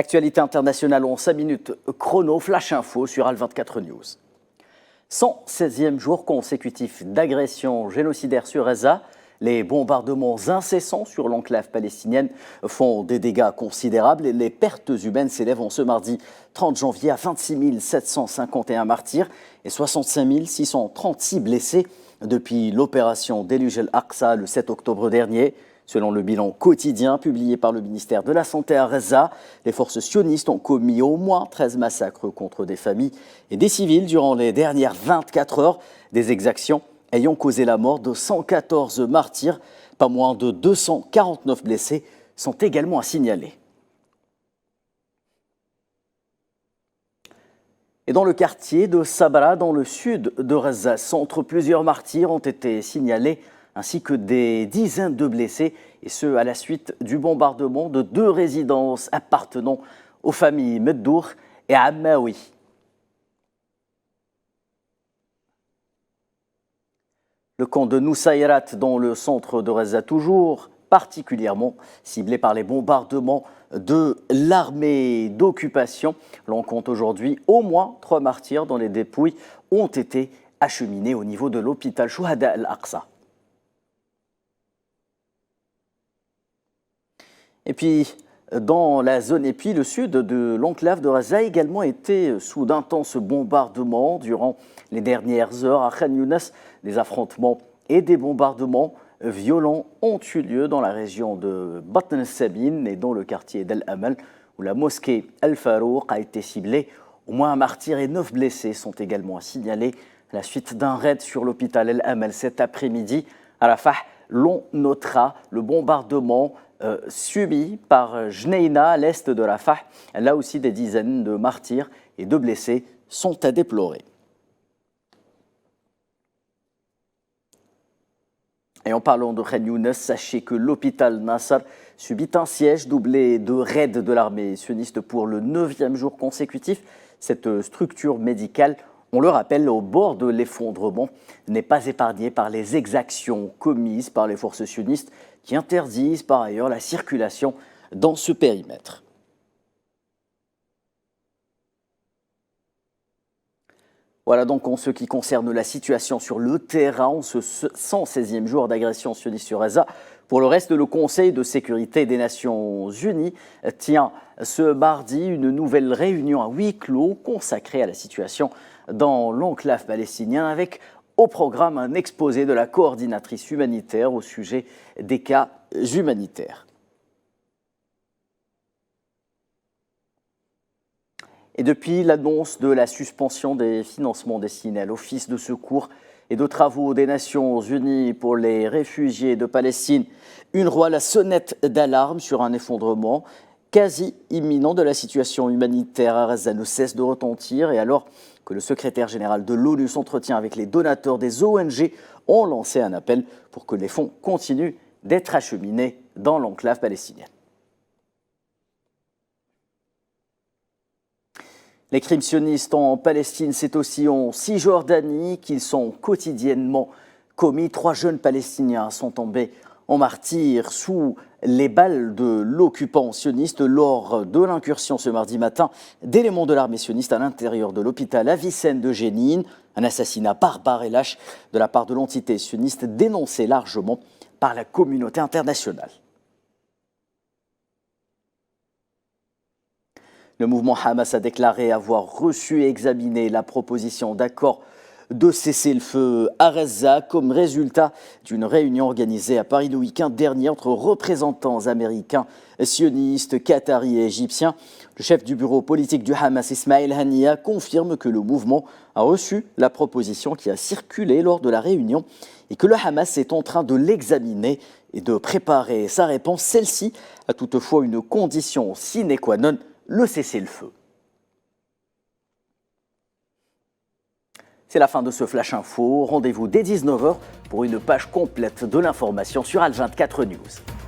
L'actualité internationale en 5 minutes chrono, flash info sur Al24 News. 116e jour consécutif d'agression génocidaire sur Gaza. Les bombardements incessants sur l'enclave palestinienne font des dégâts considérables et les pertes humaines s'élèvent en ce mardi 30 janvier à 26 751 martyrs et 65 636 blessés depuis l'opération Déluge al-Aqsa le 7 octobre dernier. Selon le bilan quotidien publié par le ministère de la Santé à Gaza, les forces sionistes ont commis au moins 13 massacres contre des familles et des civils durant les dernières 24 heures, des exactions ayant causé la mort de 114 martyrs. Pas moins de 249 blessés sont également à signaler. Et dans le quartier de Sabra, dans le sud de Gaza centre, plusieurs martyrs ont été signalés, ainsi que des dizaines de blessés, et ce à la suite du bombardement de 2 résidences appartenant aux familles Meddour et Ammaoui. Le camp de Nusayrat dans le centre de Gaza, toujours particulièrement ciblé par les bombardements de l'armée d'occupation. L'on compte aujourd'hui au moins 3 martyrs dont les dépouilles ont été acheminées au niveau de l'hôpital Shuhada al-Aqsa. Et puis, dans la zone épi, le sud de l'enclave de Gaza a également été sous d'intenses bombardements durant les dernières heures. À Khan Younes, des affrontements et des bombardements violents ont eu lieu dans la région de Batn Sabine et dans le quartier d'Al Amal, où la mosquée Al-Farouq a été ciblée. Au moins un martyr et 9 blessés sont également signalés à la suite d'un raid sur l'hôpital Al Amal cet après-midi. À Rafah, l'on notera le bombardement subi par Jneina à l'est de Rafah. Là aussi, des dizaines de martyrs et de blessés sont à déplorer. Et en parlant de Khan Younes, sachez que l'hôpital Nasser subit un siège doublé de raids de l'armée sioniste pour le 9e jour consécutif. Cette structure médicale, on le rappelle, au bord de l'effondrement, n'est pas épargnée par les exactions commises par les forces sionistes qui interdisent par ailleurs la circulation dans ce périmètre. Voilà donc en ce qui concerne la situation sur le terrain en ce 116e jour d'agression sioniste sur Gaza. Pour le reste, le Conseil de sécurité des Nations Unies tient ce mardi une nouvelle réunion à huis clos consacrée à la situation dans l'enclave palestinienne avec au programme un exposé de la coordinatrice humanitaire au sujet des cas humanitaires. Et depuis l'annonce de la suspension des financements destinés à l'Office de secours et de travaux des Nations Unies pour les réfugiés de Palestine, une voix la sonnette d'alarme sur un effondrement quasi imminent de la situation humanitaire à Gaza ne cesse de retentir. Et alors que le secrétaire général de l'ONU s'entretient avec les donateurs des ONG, ont lancé un appel pour que les fonds continuent d'être acheminés dans l'enclave palestinienne. Les crimes sionistes en Palestine, c'est aussi en Cisjordanie qu'ils sont quotidiennement commis. 3 jeunes Palestiniens sont tombés en martyrs sous les balles de l'occupant sioniste lors de l'incursion ce mardi matin d'éléments de l'armée sioniste à l'intérieur de l'hôpital Avicenne de Jénine. Un assassinat barbare et lâche de la part de l'entité sioniste dénoncé largement par la communauté internationale. Le mouvement Hamas a déclaré avoir reçu et examiné la proposition d'accord de cessez-le-feu à Gaza comme résultat d'une réunion organisée à Paris le week-end dernier entre représentants américains, sionistes, qataris et égyptiens. Le chef du bureau politique du Hamas, Ismail Haniyeh, confirme que le mouvement a reçu la proposition qui a circulé lors de la réunion et que le Hamas est en train de l'examiner et de préparer sa réponse. Celle-ci a toutefois une condition sine qua non, le cessez-le-feu. C'est la fin de ce Flash Info. Rendez-vous dès 19 h pour une page complète de l'information sur Al24 News.